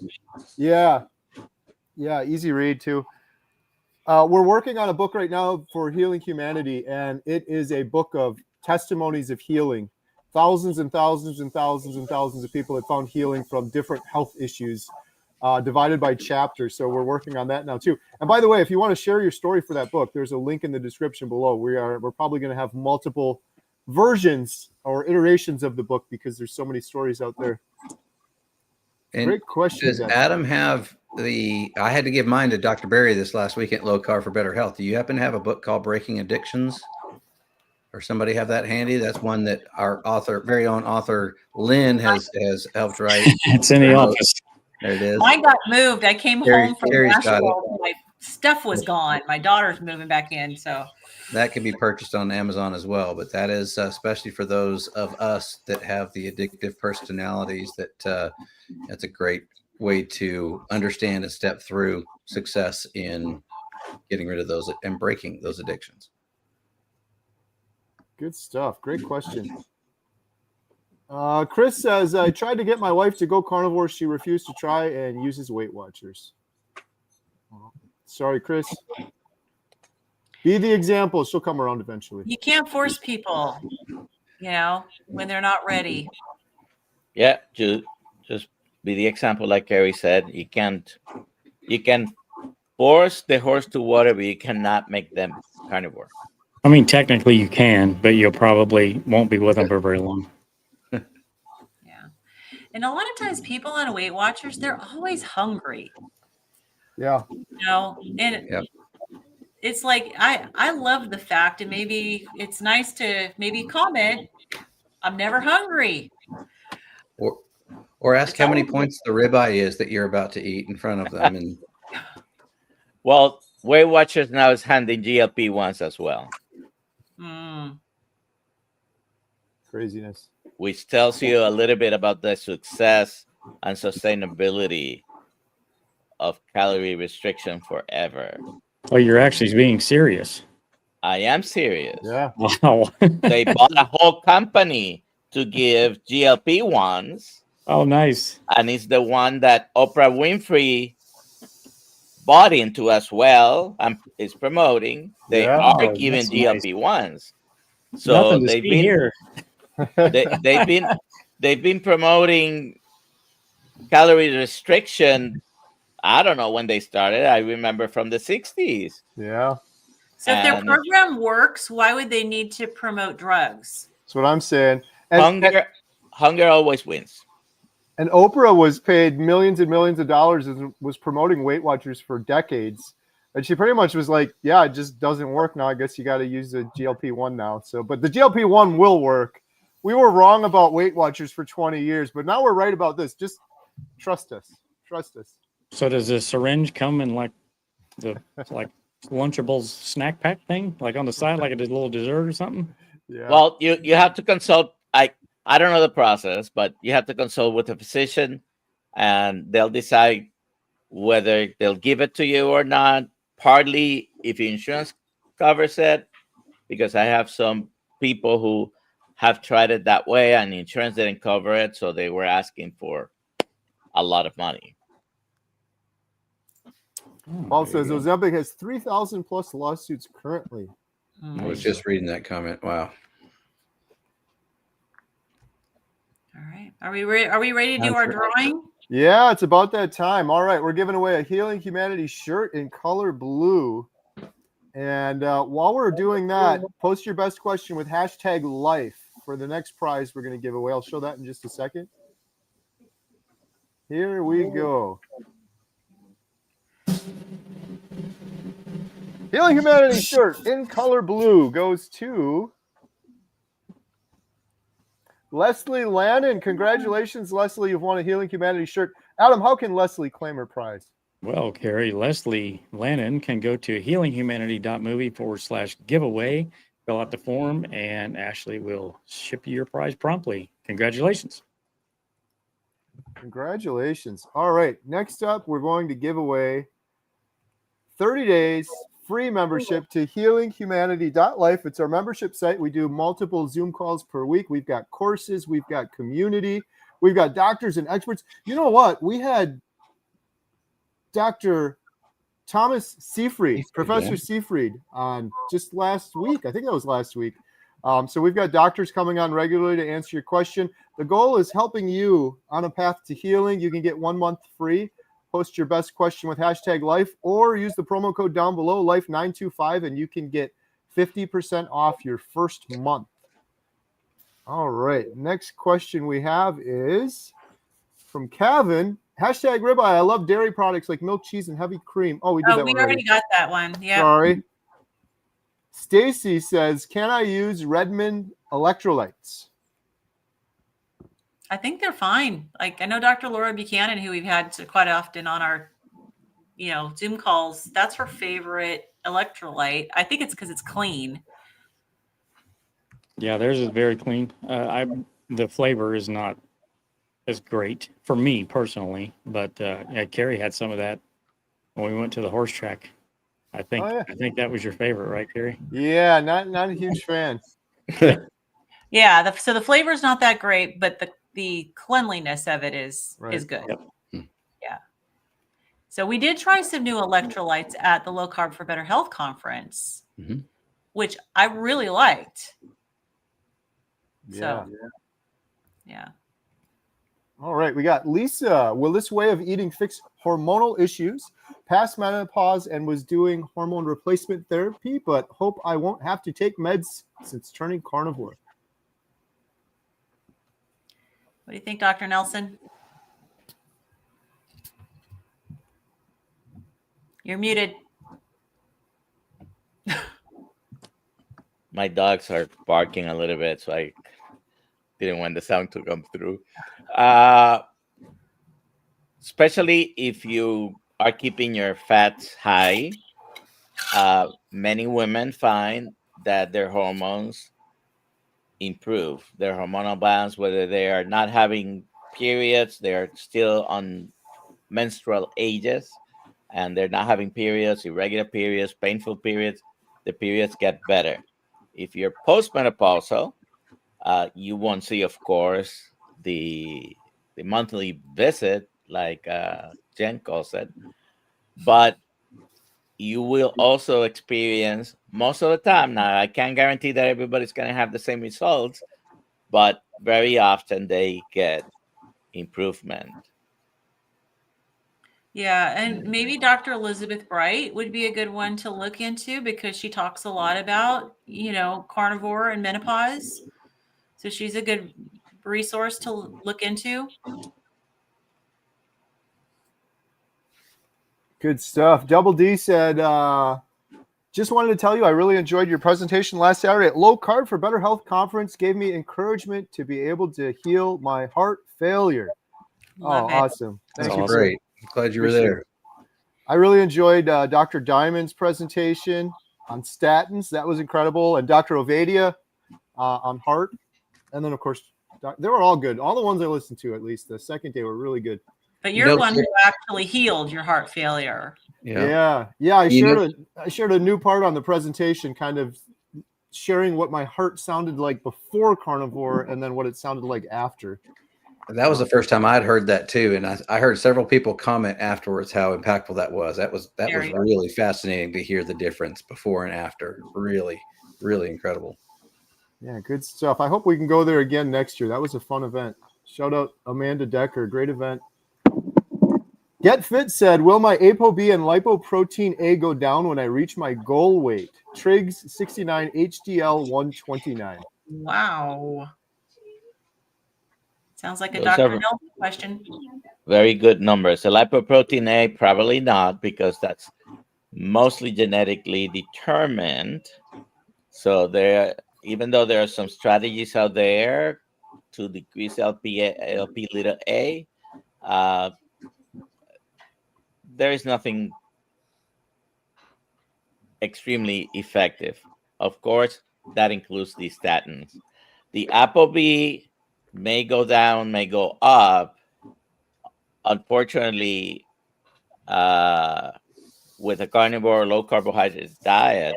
Speaker 1: Yeah, easy read too. We're working on a book right now for Healing Humanity, and it is a book of testimonies of healing. Thousands and thousands and thousands and thousands of people have found healing from different health issues, divided by chapters. So we're working on that now too. And by the way, if you want to share your story for that book, there's a link in the description below. We're probably going to have multiple versions or iterations of the book because there's so many stories out there.
Speaker 2: And
Speaker 1: great question.
Speaker 2: Does Adam have I had to give mine to Dr. Berry this last week at Low Carb for Better Health. Do you happen to have a book called Breaking Addictions? Or somebody have that handy? That's one that our very own author, Lynn, has helped write.
Speaker 5: It's in the office.
Speaker 2: There it is.
Speaker 3: Mine got moved. I came home from
Speaker 2: Kerry's got
Speaker 3: Nashville. My stuff was gone. My daughter's moving back in. So
Speaker 2: that can be purchased on Amazon as well. But that is especially for those of us that have the addictive personalities, that's a great way to understand and step through success in getting rid of those and breaking those addictions.
Speaker 1: Good stuff. Great question. Chris says, I tried to get my wife to go carnivore. She refused to try and uses Weight Watchers. Sorry, Chris. Be the example. She'll come around eventually.
Speaker 3: You can't force people, when they're not ready.
Speaker 4: Yeah, just be the example, like Kerry said. You can force the horse to water, but you cannot make them carnivore.
Speaker 5: I mean, technically you can, but you probably won't be with them for very long.
Speaker 3: Yeah. And a lot of times people on Weight Watchers, they're always hungry.
Speaker 1: Yeah.
Speaker 3: And it's like, I love the fact, and maybe it's nice to maybe comment, I'm never hungry.
Speaker 2: Or ask how many points the ribeye is that you're about to eat in front of them. And
Speaker 4: well, Weight Watchers now is handing GLP-1s as well.
Speaker 1: Craziness.
Speaker 4: Which tells you a little bit about the success and sustainability of calorie restriction forever.
Speaker 5: Oh, you're actually being serious.
Speaker 4: I am serious.
Speaker 1: Yeah.
Speaker 5: Wow.
Speaker 4: They bought a whole company to give GLP-1s.
Speaker 5: Oh, nice.
Speaker 4: And it's the one that Oprah Winfrey bought into as well and is promoting. They are giving GLP-1s. Nice. So they've been
Speaker 5: here.
Speaker 4: they've been promoting calorie restriction. I don't know when they started. I remember from the 60s.
Speaker 1: Yeah.
Speaker 3: So if their program works, why would they need to promote drugs?
Speaker 1: That's what I'm saying.
Speaker 4: Hunger always wins.
Speaker 1: And Oprah was paid millions and millions of dollars and was promoting Weight Watchers for decades. And she pretty much was like, yeah, it just doesn't work now. I guess you got to use the GLP-1 now. So, but the GLP-1 will work. We were wrong about Weight Watchers for 20 years, but now we're right about this. Just trust us. Trust us.
Speaker 5: So does the syringe come in like Lunchables snack pack thing, like on the side, like a little dessert or something?
Speaker 1: Yeah.
Speaker 4: Well, you have to consult. I don't know the process, but you have to consult with a physician, and they'll decide whether they'll give it to you or not. Partly if your insurance covers it, because I have some people who have tried it that way and the insurance didn't cover it, so they were asking for a lot of money.
Speaker 1: Paul says Ozempic has 3,000 plus lawsuits currently.
Speaker 2: I was just reading that comment. Wow.
Speaker 3: All right. Are we ready to do our drawing?
Speaker 1: Yeah, it's about that time. All right, we're giving away a Healing Humanity shirt in color blue. And while we're doing that, post your best question with hashtag life for the next prize we're going to give away. I'll show that in just a second. Here we go. Healing Humanity shirt in color blue goes to Leslie Lannon. Congratulations, Leslie. You've won a Healing Humanity shirt. Adam, how can Leslie claim her prize?
Speaker 5: Well, Kerry, Leslie Lannon can go to healinghumanity.movie/giveaway, fill out the form, and Ashley will ship you your prize promptly. Congratulations.
Speaker 1: Congratulations. All right. Next up, we're going to give away 30 days free membership to healinghumanity.life. It's our membership site. We do multiple Zoom calls per week. We've got courses. We've got community. We've got doctors and experts. You know what? We had Dr. Thomas Seyfried, Professor Seyfried, on just last week. I think that was last week. So we've got doctors coming on regularly to answer your question. The goal is helping you on a path to healing. You can get 1 month free. Post your best question with hashtag life or use the promo code down below, life925, and you can get 50% off your first month. All right. Next question we have is from Kevin. Hashtag ribeye. I love dairy products like milk, cheese, and heavy cream. Oh, we did that one.
Speaker 3: We already got that one. Yeah.
Speaker 1: Sorry. Stacy says, can I use Redmond electrolytes?
Speaker 3: I think they're fine. Like I know Dr. Laura Buchanan, who we've had quite often on our, Zoom calls. That's her favorite electrolyte. I think it's because it's clean.
Speaker 5: Yeah, theirs is very clean. The flavor is not as great for me personally, but Kerry had some of that when we went to the horse track. I think that was your favorite, right, Kerry?
Speaker 1: Yeah, not a huge fan.
Speaker 3: Yeah, so the flavor is not that great, but the cleanliness of it is good.
Speaker 5: Yep.
Speaker 3: Yeah. So we did try some new electrolytes at the Low Carb for Better Health conference, which I really liked.
Speaker 1: Yeah.
Speaker 3: Yeah.
Speaker 1: All right, we got Lisa. Will this way of eating fix hormonal issues? Past menopause and was doing hormone replacement therapy, but hope I won't have to take meds since turning carnivore.
Speaker 3: What do you think, Dr. Nelson? You're muted.
Speaker 4: My dogs are barking a little bit, so I didn't want the sound to come through. Especially if you are keeping your fats high, many women find that their hormones improve, their hormonal balance, whether they are not having periods, they're still on menstrual ages, and they're not having periods, irregular periods, painful periods, the periods get better. If you're postmenopausal, you won't see, of course, the monthly visit like Jen calls it, but you will also experience most of the time. Now, I can't guarantee that everybody's going to have the same results, but very often they get improvement.
Speaker 3: Yeah, and maybe Dr. Elizabeth Bright would be a good one to look into because she talks a lot about, carnivore and menopause. So she's a good resource to look into.
Speaker 1: Good stuff. Double D said, just wanted to tell you I really enjoyed your presentation last Saturday at Low Carb for Better Health Conference. Gave me encouragement to be able to heal my heart failure.
Speaker 3: Love it.
Speaker 1: Awesome.
Speaker 2: That's
Speaker 1: Thank you.
Speaker 2: great. I'm glad you were
Speaker 1: Appreciate
Speaker 2: there.
Speaker 1: it. I really enjoyed Dr. Diamond's presentation on statins. That was incredible. And Dr. Ovadia on heart. And then, of course, they were all good. All the ones I listened to, at least the second day, were really good.
Speaker 3: But you're one who actually healed your heart failure.
Speaker 1: Yeah. I shared a new part on the presentation, kind of sharing what my heart sounded like before carnivore and then what it sounded like after.
Speaker 2: That was the first time I'd heard that too, and I heard several people comment afterwards how impactful that was. That was really fascinating to hear the difference before and after. Really, really incredible.
Speaker 1: Yeah, good stuff. I hope we can go there again next year. That was a fun event. Shout out Amanda Decker, great event. Get Fit said, will my ApoB and lipoprotein A go down when I reach my goal weight? Triggs 69, HDL 129.
Speaker 3: Wow. Sounds like a
Speaker 4: Those
Speaker 3: Dr.
Speaker 4: are
Speaker 3: Nelson question.
Speaker 4: very good numbers. The lipoprotein A, probably not, because that's mostly genetically determined. So even though there are some strategies out there to decrease LP little a, there is nothing extremely effective. Of course, that includes the statins. The ApoB may go down, may go up. Unfortunately, with a carnivore, low carbohydrate diet,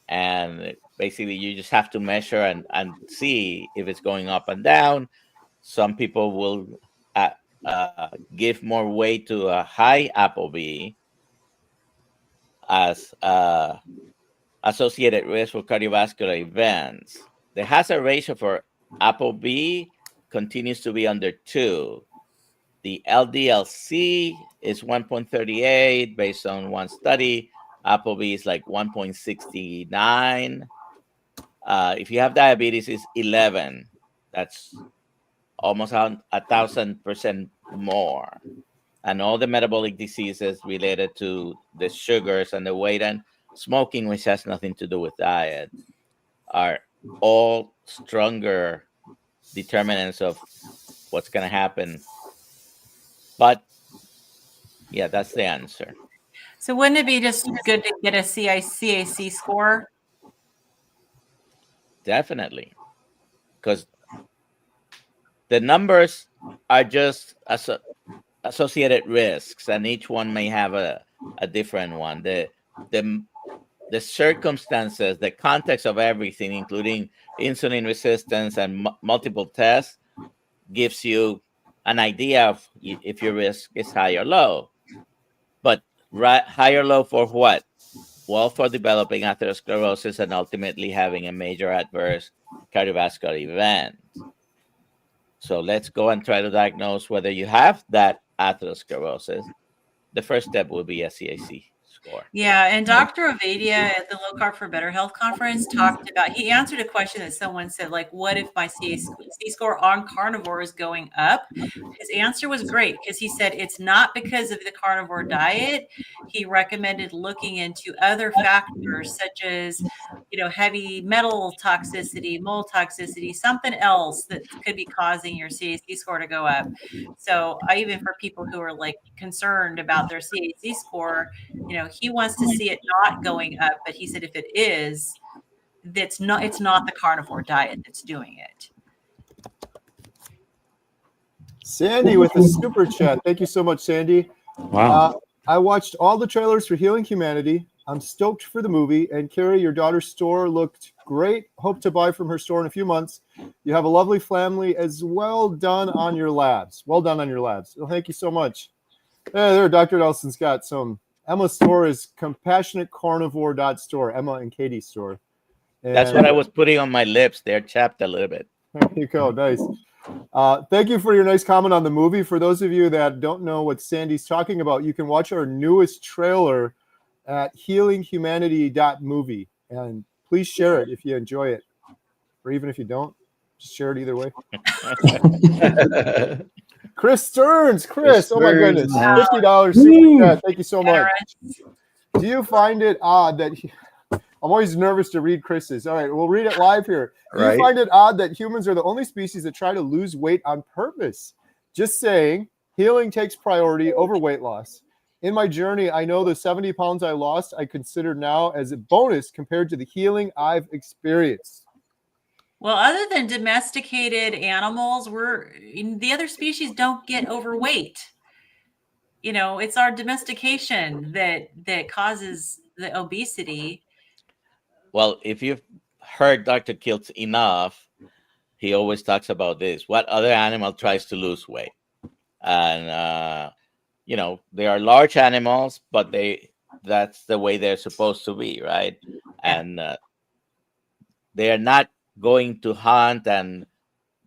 Speaker 4: and basically you just have to measure and see if it's going up and down. Some people will give more weight to a high ApoB as associated risk for cardiovascular events. The hazard ratio for ApoB continues to be under 2. The LDL-C is 1.38 based on one study. ApoB is like 1.69. If you have diabetes, it's 11. That's almost 1,000% more. And all the metabolic diseases related to the sugars and the weight and smoking, which has nothing to do with diet, are all stronger determinants of what's going to happen. But yeah, that's the answer.
Speaker 3: So wouldn't it be just good to get a CAC score?
Speaker 4: Definitely. Because the numbers are just associated risks, and each one may have a different one. The circumstances, the context of everything, including insulin resistance and multiple tests, gives you an idea of if your risk is high or low. But high or low for what? Well, for developing atherosclerosis and ultimately having a major adverse cardiovascular event. So let's go and try to diagnose whether you have that atherosclerosis. The first step will be a CAC score.
Speaker 3: Yeah, and Dr. Ovadia at the Low Carb for Better Health Conference he answered a question that someone said, like, what if my CAC score on carnivore is going up? His answer was great because he said it's not because of the carnivore diet. He recommended looking into other factors such as, heavy metal toxicity, mold toxicity, something else that could be causing your CAC score to go up. So even for people who are like concerned about their CAC score, he wants to see it not going up, but he said if it is, it's not the carnivore diet that's doing it.
Speaker 1: Sandy with a super chat. Thank you so much, Sandy.
Speaker 5: Wow.
Speaker 1: I watched all the trailers for Healing Humanity. I'm stoked for the movie. And Kerry, your daughter's store looked great. Hope to buy from her store in a few months. You have a lovely family as well done on your labs. Well done on your labs. Well, thank you so much. There, Dr. Nelson's got some. Emma's store is compassionatecarnivore.store. Emma and Katie's store. And
Speaker 4: that's what I was putting on my lips. They're chapped a little bit.
Speaker 1: There you go. Nice. Thank you for your nice comment on the movie. For those of you that don't know what Sandy's talking about, you can watch our newest trailer at healinghumanity.movie. And please share it if you enjoy it. Or even if you don't, just share it either way. Chris Stearns. Chris, oh my
Speaker 2: Stearns.
Speaker 1: goodness.
Speaker 2: Wow.
Speaker 1: $50 super chat. Thank you so much.
Speaker 3: Generous.
Speaker 1: Do you find it odd that I'm always nervous to read Chris's. All right, we'll read it live here. Do
Speaker 2: Right.
Speaker 1: you find it odd that humans are the only species that try to lose weight on purpose? Just saying, healing takes priority over weight loss. In my journey, I know the 70 pounds I lost, I consider now as a bonus compared to the healing I've experienced.
Speaker 3: Well, other than domesticated animals, the other species don't get overweight. You know, it's our domestication that causes the obesity.
Speaker 4: Well, if you've heard Dr. Kiltz enough, he always talks about this. What other animal tries to lose weight? And you know, they are large animals, but that's the way they're supposed to be, right?
Speaker 3: Yeah.
Speaker 4: And they are not going to hunt, and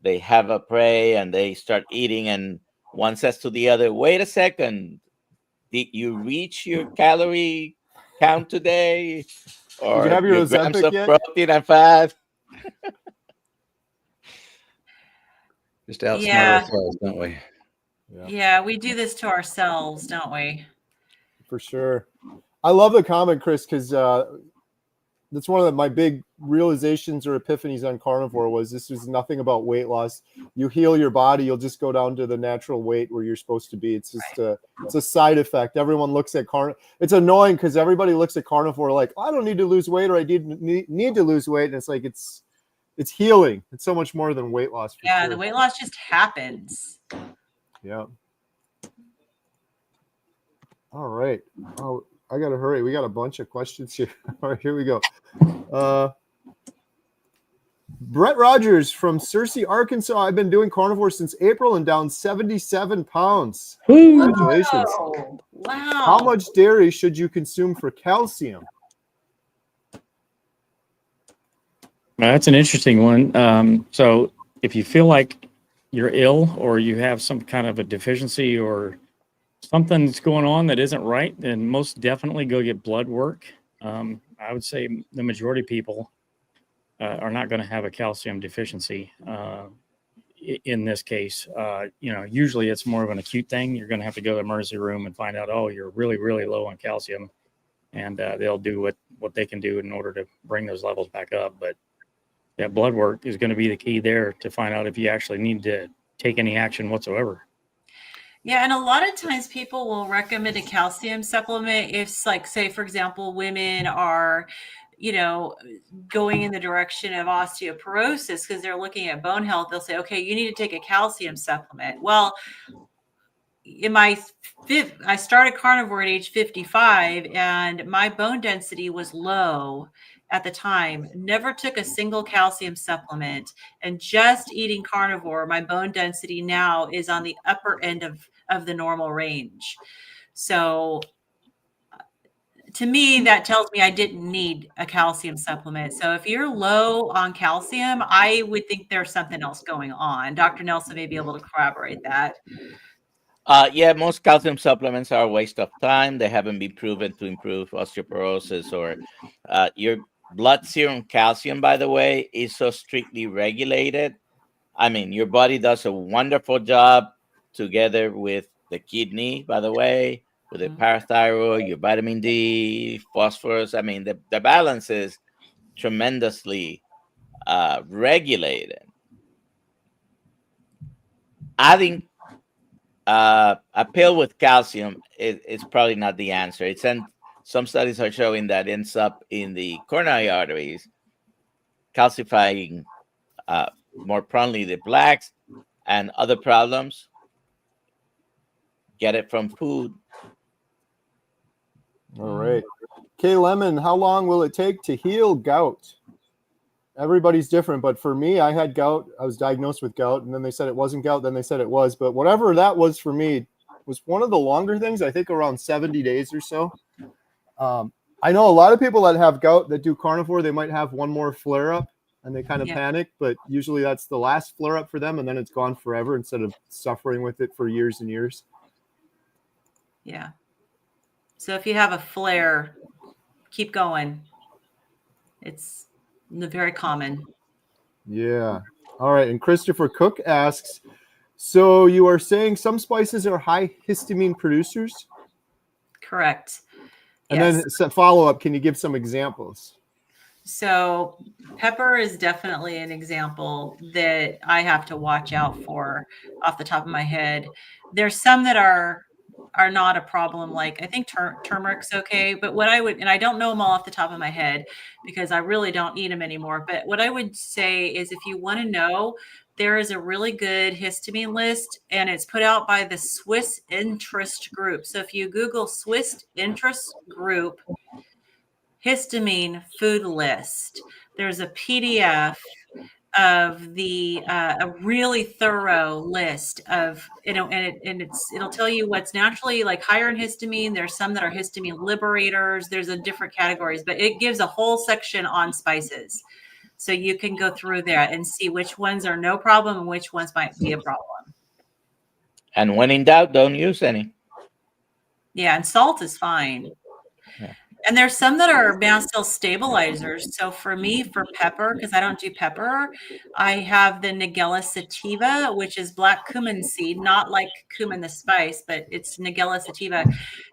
Speaker 4: they have a prey and they start eating, and one says to the other, wait a second, did you reach your calorie count today? Or
Speaker 1: Did you have your
Speaker 4: grams
Speaker 1: Ozempic
Speaker 4: of
Speaker 1: yet?
Speaker 4: protein and fat?
Speaker 2: Just outsmart
Speaker 3: Yeah.
Speaker 2: ourselves, don't we?
Speaker 3: Yeah, we do this to ourselves, don't we?
Speaker 1: For sure. I love the comment, Chris, because that's one of my big realizations or epiphanies on carnivore was this is nothing about weight loss. You heal your body, you'll just go down to the natural weight where you're supposed to be. It's just it's a side effect. Everyone looks at it's annoying because everybody looks at carnivore like, I don't need to lose weight, or I need to lose weight. And it's like it's healing. It's so much more than weight loss.
Speaker 3: Yeah,
Speaker 1: sure.
Speaker 3: the weight loss just happens.
Speaker 1: Yeah. All right. Oh, I gotta hurry. We got a bunch of questions here. All right, here we go. Brett Rogers from Searcy, Arkansas. I've been doing carnivore since April and down 77 pounds. Congratulations.
Speaker 3: Whoa. Wow.
Speaker 1: How much dairy should you consume for calcium?
Speaker 5: Now, that's an interesting one. So if you feel like you're ill or you have some kind of a deficiency or something's going on that isn't right, then most definitely go get blood work. I would say the majority of people are not going to have a calcium deficiency in this case. You know, usually it's more of an acute thing. You're going to have to go to the emergency room and find out, oh, you're really, really low on calcium. And they'll do what they can do in order to bring those levels back up. But yeah, blood work is going to be the key there to find out if you actually need to take any action whatsoever.
Speaker 3: Yeah, and a lot of times people will recommend a calcium supplement if, like, say, for example, women are, you know, going in the direction of osteoporosis because they're looking at bone health. They'll say, okay, you need to take a calcium supplement. Well, I started carnivore at age 55 and my bone density was low at the time. Never took a single calcium supplement, and just eating carnivore, my bone density now is on the upper end of the normal range. So to me, that tells me I didn't need a calcium supplement. So if you're low on calcium, I would think there's something else going on. Dr. Nelson may be able to corroborate that.
Speaker 4: Yeah, most calcium supplements are a waste of time. They haven't been proven to improve osteoporosis or your blood serum calcium, by the way, is so strictly regulated. I mean, your body does a wonderful job together with the kidney, by the way, with the parathyroid, your vitamin D, phosphorus. I mean, the balance is tremendously regulated. Adding a pill with calcium is probably not the answer. Some studies are showing that ends up in the coronary arteries, calcifying more promptly the plaques and other problems. Get it from food.
Speaker 1: All right. Kay Lemon, how long will it take to heal gout? Everybody's different, but for me, I had gout. I was diagnosed with gout, and then they said it wasn't gout. Then they said it was. But whatever that was for me was one of the longer things, I think around 70 days or so. I know a lot of people that have gout that do carnivore, they might have one more flare up and they kind of panic, but usually that's the last flare up for them, and then it's gone forever instead of suffering with it for years and years.
Speaker 3: Yeah. So if you have a flare, keep going. It's very common.
Speaker 1: Yeah. All right. And Christopher Cook asks, So you are saying some spices are high histamine producers?
Speaker 3: Correct.
Speaker 1: And
Speaker 3: Yes.
Speaker 1: then follow up, can you give some examples?
Speaker 3: So pepper is definitely an example that I have to watch out for off the top of my head. There's some that are not a problem. Like I think turmeric's okay, but what I would, and I don't know them all off the top of my head because I really don't eat them anymore. But what I would say is if you want to know, there is a really good histamine list and it's put out by the Swiss Interest Group. So if you Google Swiss Interest Group, histamine food list, there's a PDF of the a really thorough list of, you know, and it'll tell you what's naturally like higher in histamine. There's some that are histamine liberators. There's a different categories, but it gives a whole section on spices. So you can go through that and see which ones are no problem and which ones might be a problem.
Speaker 4: And when in doubt, don't use any.
Speaker 3: Yeah, and salt is fine.
Speaker 4: Yeah.
Speaker 3: And there's some that are mast cell stabilizers. So for me, for pepper, because I don't do pepper, I have the Nigella sativa, which is black cumin seed, not like cumin the spice, but it's Nigella sativa.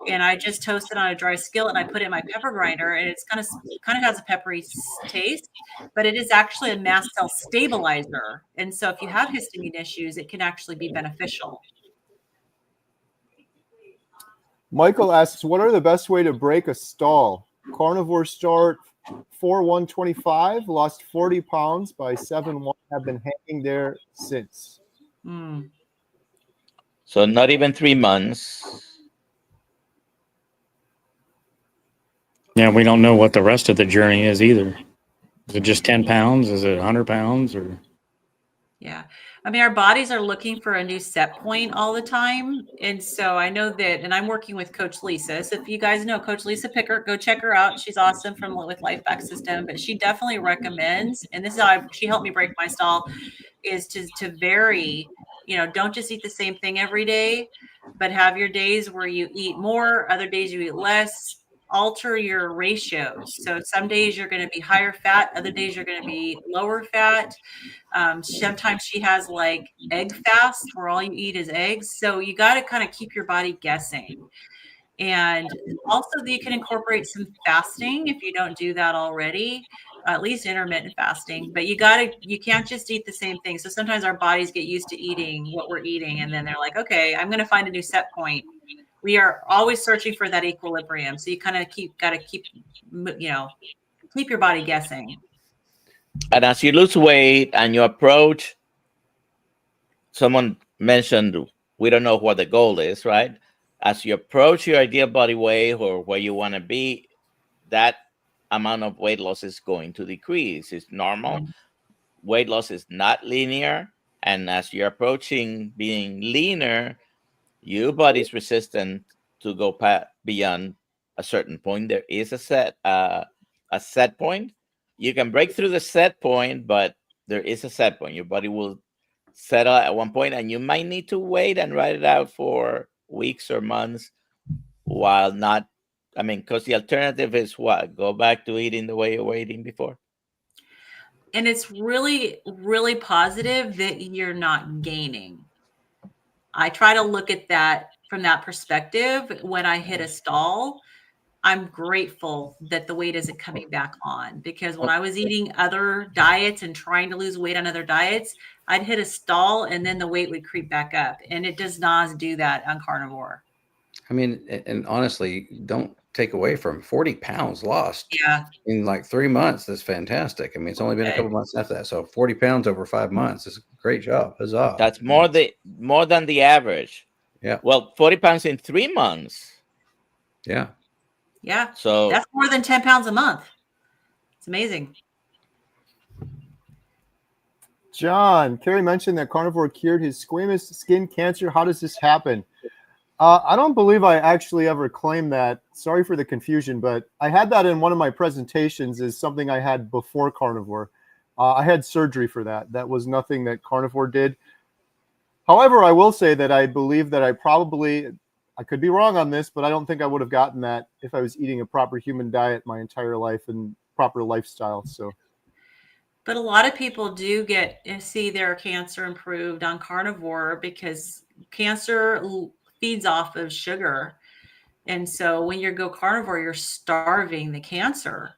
Speaker 3: And I just toast it on a dry skillet and I put it in my pepper grinder, and it's kind of has a peppery taste, but it is actually a mast cell stabilizer. And so if you have histamine issues, it can actually be beneficial.
Speaker 1: Michael asks, what are the best way to break a stall? Carnivore start 4/125, lost 40 pounds by 7/1, have been hanging there since.
Speaker 4: So not even 3 months.
Speaker 5: Yeah, we don't know what the rest of the journey is either. Is it just 10 pounds? Is it 100 pounds? Or
Speaker 3: Yeah. I mean, our bodies are looking for a new set point all the time. And so I know that, and I'm working with Coach Lisa. So if you guys know Coach Lisa Pickert, go check her out. She's awesome from with Life Back System, but she definitely recommends, and this is how she helped me break my stall, is to vary, you know, don't just eat the same thing every day, but have your days where you eat more, other days you eat less. Alter your ratios. So some days you're going to be higher fat, other days you're going to be lower fat. Sometimes she has like egg fast where all you eat is eggs. So you got to kind of keep your body guessing. And also you can incorporate some fasting if you don't do that already, at least intermittent fasting, but you can't just eat the same thing. So sometimes our bodies get used to eating what we're eating. And then they're like, okay, I'm going to find a new set point. We are always searching for that equilibrium. So you kind of got to keep your body guessing.
Speaker 4: And as you lose weight and you approach, someone mentioned, we don't know what the goal is, right? As you approach your ideal body weight or where you want to be, that amount of weight loss is going to decrease. It's normal. Mm-hmm. Weight loss is not linear. And as you're approaching being leaner, your body's resistant to go beyond a certain point. There is a set point. You can break through the set point, but there is a set point. Your body will settle at one point, and you might need to wait and ride it out for weeks or months while not, because the alternative is what? Go back to eating the way you were eating before.
Speaker 3: And it's really, really positive that you're not gaining. I try to look at that from that perspective. When I hit a stall, I'm grateful that the weight isn't coming back on, because when I was eating other diets and trying to lose weight on other diets, I'd hit a stall and then the weight would creep back up. And it does not do that on carnivore.
Speaker 2: I mean, and honestly, don't take away from 40 pounds lost.
Speaker 3: Yeah.
Speaker 2: In like 3 months. That's fantastic. I mean, it's only been a couple months after that. So 40 pounds over 5 months is a great job. Huzzah.
Speaker 4: That's more than the average.
Speaker 2: Yeah.
Speaker 4: Well, 40 pounds in 3 months.
Speaker 2: Yeah.
Speaker 3: Yeah.
Speaker 4: So
Speaker 3: that's more than 10 pounds a month. It's amazing.
Speaker 1: John, Kerry mentioned that carnivore cured his squamous skin cancer. How does this happen? I don't believe I actually ever claimed that. Sorry for the confusion, but I had that in one of my presentations as something I had before carnivore. I had surgery for that. That was nothing that carnivore did. However, I will say that I believe that I could be wrong on this, but I don't think I would have gotten that if I was eating a proper human diet my entire life and proper lifestyle. So
Speaker 3: But a lot of people do see their cancer improved on carnivore because cancer feeds off of sugar. And so when you go carnivore, you're starving the cancer.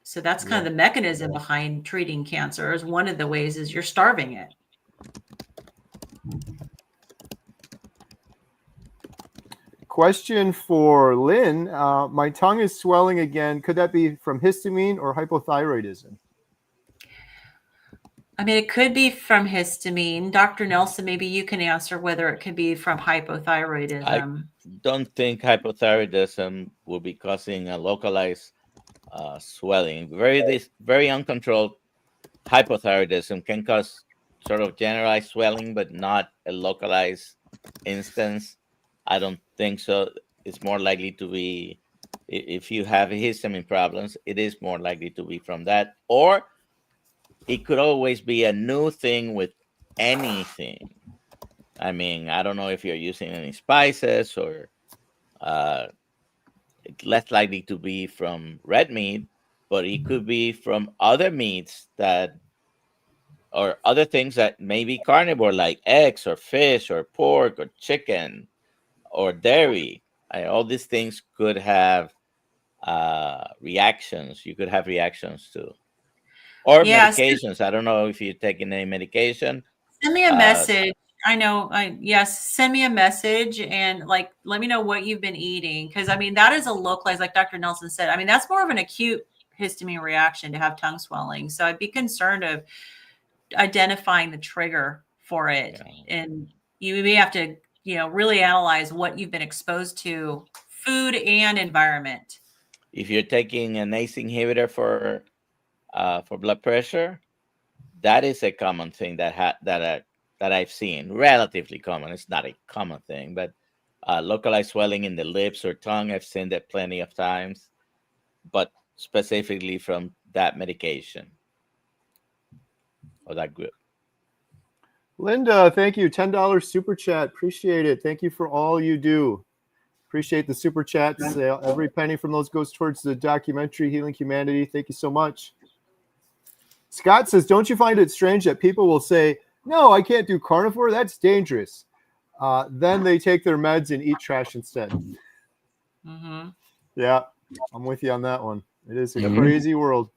Speaker 3: So that's kind of the mechanism behind treating cancer. Is one of the ways is you're starving it.
Speaker 1: Question for Lynn. My tongue is swelling again. Could that be from histamine or hypothyroidism?
Speaker 3: I mean, it could be from histamine. Dr. Nelson, maybe you can answer whether it could be from hypothyroidism.
Speaker 4: I don't think hypothyroidism will be causing a localized swelling. Very uncontrolled hypothyroidism can cause sort of generalized swelling, but not a localized instance. I don't think so. It's more likely to be, if you have histamine problems, it is more likely to be from that. Or it could always be a new thing with anything. I mean, I don't know if you're using any spices or it's less likely to be from red meat, but it could be from other meats or other things that may be carnivore, like eggs or fish or pork or chicken or dairy. All these things could have reactions. You could have reactions to. Or medications. I don't know if you're taking any medication.
Speaker 3: Send me a message. I know. Yes, send me a message and let me know what you've been eating. Because I mean, that is a localized, like Dr. Nelson said. I mean, that's more of an acute histamine reaction to have tongue swelling. So I'd be concerned of identifying the trigger for it. Yeah. And you may have to, really analyze what you've been exposed to, food and environment.
Speaker 4: If you're taking an ACE inhibitor for blood pressure, that is a common thing that I've seen. Relatively common. It's not a common thing, but localized swelling in the lips or tongue, I've seen that plenty of times, but specifically from that medication or that group.
Speaker 1: Linda, thank you. $10 super chat. Appreciate it. Thank you for all you do. Appreciate the super chats. Every penny from those goes towards the documentary Healing Humanity. Thank you so much. Scott says, don't you find it strange that people will say, no, I can't do carnivore. That's dangerous. Then they take their meds and eat trash instead.
Speaker 3: Mm-hmm.
Speaker 1: Yeah, I'm with you on that one. It is a crazy world.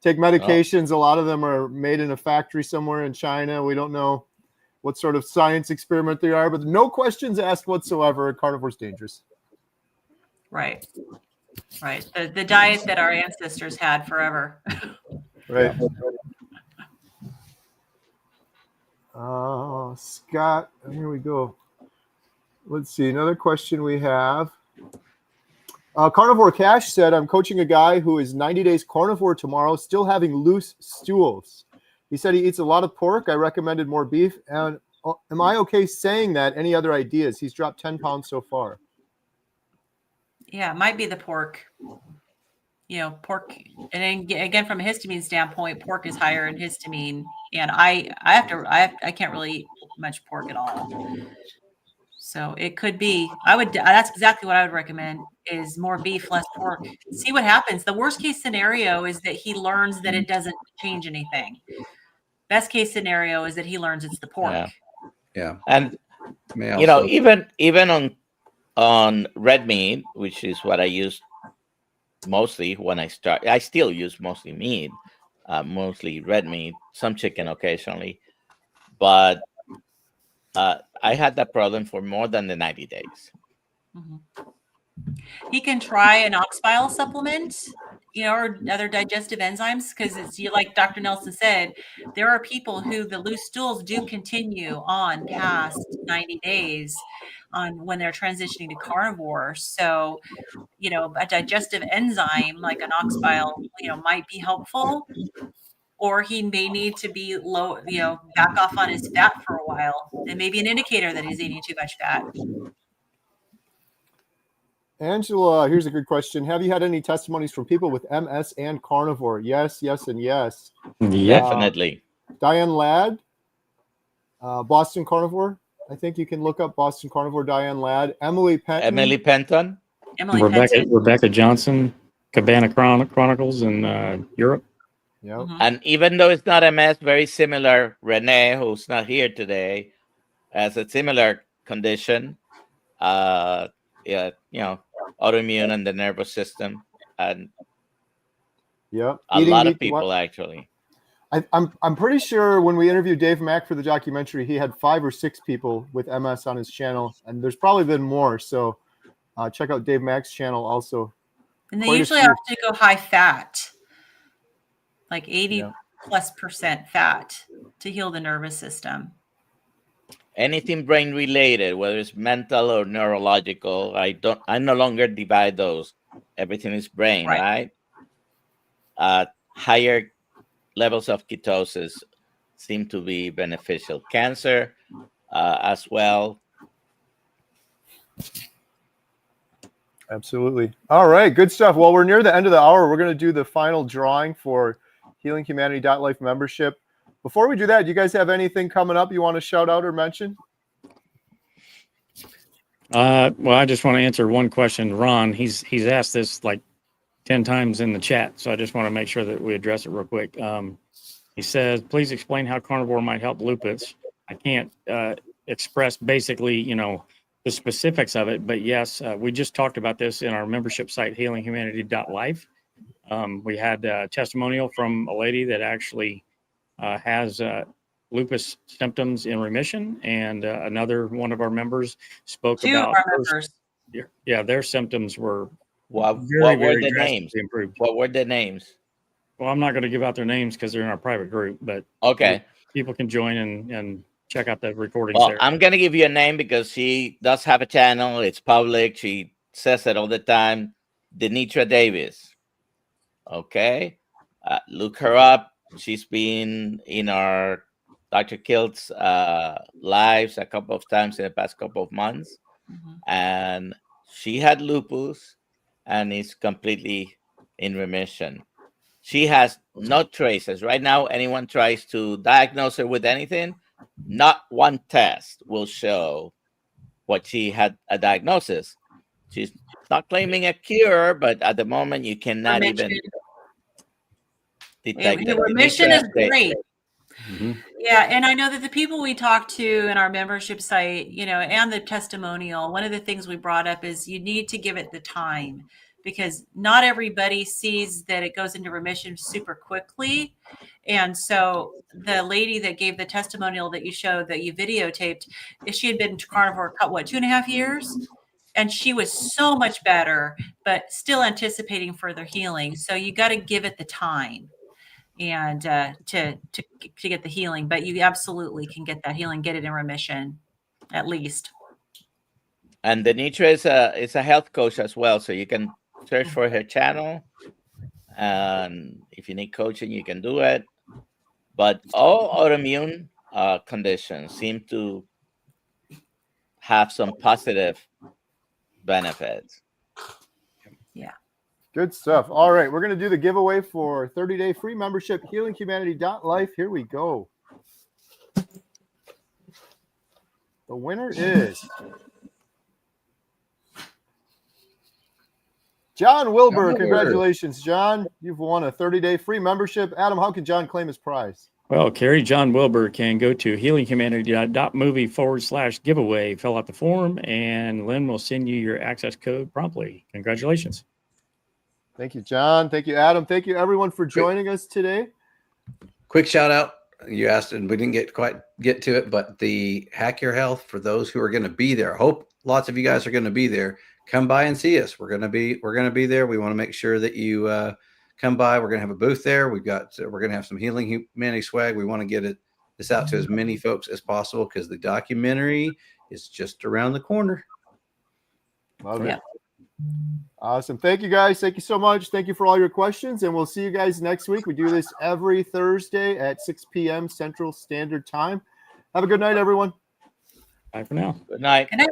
Speaker 1: Take medications. A lot of them are made in a factory somewhere in China. We don't know what sort of science experiment they are, but no questions asked whatsoever. Carnivore's dangerous.
Speaker 3: Right. Right. The diet that our ancestors had forever.
Speaker 1: Right. Scott, here we go. Let's see. Another question we have. Carnivore Cash said, I'm coaching a guy who is 90 days carnivore tomorrow, still having loose stools. He said he eats a lot of pork. I recommended more beef. And am I okay saying that? Any other ideas? He's dropped 10 pounds so far.
Speaker 3: Yeah, it might be the pork. Pork, and again, from a histamine standpoint, pork is higher in histamine, and I can't really eat much pork at all. So it could be. That's exactly what I would recommend: is more beef, less pork. See what happens. The worst case scenario is that he learns that it doesn't change anything. Best case scenario is that he learns it's the pork.
Speaker 2: Yeah.
Speaker 4: And even on red meat, which is what I use mostly when I start. I still use mostly meat, mostly red meat, some chicken occasionally, but I had that problem for more than the 90 days.
Speaker 3: Mm-hmm. He can try an ox bile supplement, or other digestive enzymes, because it's like Dr. Nelson said, there are people who the loose stools do continue on past 90 days on when they're transitioning to carnivore. So, a digestive enzyme like an ox bile, might be helpful, or he may need to be low, back off on his fat for a while. It may be an indicator that he's eating too much fat.
Speaker 1: Angela, here's a good question. Have you had any testimonies from people with MS and carnivore? Yes, yes, and yes.
Speaker 4: Definitely.
Speaker 1: Diane Ladd, Boston Carnivore. I think you can look up Boston Carnivore, Diane Ladd. Emily Penton.
Speaker 5: Rebecca Johnson, Cabana Chronicles in Europe.
Speaker 1: Yep.
Speaker 3: Mhm.
Speaker 4: And even though it's not MS, very similar. Renee, who's not here today, has a similar condition. Yeah, autoimmune and the nervous system, and
Speaker 1: Yep.
Speaker 4: a
Speaker 1: Eating
Speaker 4: lot
Speaker 1: meat.
Speaker 4: of people actually.
Speaker 1: I'm pretty sure when we interviewed Dave Mack for the documentary, he had 5 or 6 people with MS on his channel, and there's probably been more. So check out Dave Mack's channel also.
Speaker 3: And they
Speaker 1: Quite a
Speaker 3: usually
Speaker 1: few.
Speaker 3: have to go high fat, like 80+% fat, to heal the nervous system.
Speaker 4: Anything brain related, whether it's mental or neurological, I no longer divide those. Everything is brain, right? Higher levels of ketosis seem to be beneficial. Cancer as well.
Speaker 1: Absolutely. All right, good stuff. Well, we're near the end of the hour. We're going to do the final drawing for healinghumanity.life membership. Before we do that, do you guys have anything coming up you want to shout out or mention?
Speaker 5: Well, I just want to answer one question. Ron, he's asked this like 10 times in the chat, so I just want to make sure that we address it real quick. He says, please explain how carnivore might help lupus. I can't express basically, the specifics of it, but yes, we just talked about this in our membership site, healinghumanity.life. We had a testimonial from a lady that actually has lupus symptoms in remission, and another one of our members spoke
Speaker 3: 2
Speaker 5: about
Speaker 3: of our members.
Speaker 5: their symptoms were
Speaker 4: What
Speaker 5: very,
Speaker 4: were
Speaker 5: very
Speaker 4: the
Speaker 5: drastically
Speaker 4: names?
Speaker 5: improved.
Speaker 4: What were the names?
Speaker 5: Well, I'm not going to give out their names because they're in our private group, but
Speaker 4: Okay.
Speaker 5: people can join and check out the recordings
Speaker 4: Well,
Speaker 5: there.
Speaker 4: I'm going to give you a name because she does have a channel. It's public. She says it all the time. Denitra Davis. Okay. Look her up. She's been in our Dr. Kilt's lives a couple of times in the past couple of months.
Speaker 3: Mhm.
Speaker 4: And she had lupus and is completely in remission. She has no traces. Right now, anyone tries to diagnose her with anything, not one test will show what she had a diagnosis. She's not claiming a cure, but at the moment, you cannot even detect it.
Speaker 3: Remission is great.
Speaker 2: Mhm.
Speaker 3: Yeah, and I know that the people we talked to in our membership site, and the testimonial, one of the things we brought up is you need to give it the time, because not everybody sees that it goes into remission super quickly. And so the lady that gave the testimonial that you showed, that you videotaped, she had been to carnivore, 2.5 years? And she was so much better, but still anticipating further healing. So you got to give it the time and to get the healing, but you absolutely can get that healing, get it in remission, at least.
Speaker 4: And Denitra is a health coach as well, so you can search for her channel, and if you need coaching, you can do it. But all autoimmune conditions seem to have some positive benefits.
Speaker 3: Yeah.
Speaker 1: Good stuff. All right, we're going to do the giveaway for 30-day free membership, healinghumanity.life. Here we go. The winner is John Wilbur. Congratulations, John. You've won a 30-day free membership. Adam, how can John claim his prize?
Speaker 5: Well, Kerry, John Wilbur can go to healinghumanity.movie/giveaway, fill out the form, and Lynn will send you your access code promptly. Congratulations.
Speaker 1: Thank you, John. Thank you, Adam. Thank you, everyone, for joining us today.
Speaker 2: Quick shout out. You asked, and we didn't quite get to it, but the Hack Your Health, for those who are going to be there. Hope lots of you guys are going to be there. Come by and see us. We're going to be there. We want to make sure that you come by. We're going to have a booth there. We're going to have some Healing Humanity swag. We want to get this out to as many folks as possible, because the documentary is just around the corner.
Speaker 1: Love it. Awesome. Thank you, guys. Thank you so much. Thank you for all your questions, and we'll see you guys next week. We do this every Thursday at 6 p.m. Central Standard Time. Have a good night, everyone.
Speaker 5: Bye for now.
Speaker 4: Good night.
Speaker 3: Good night.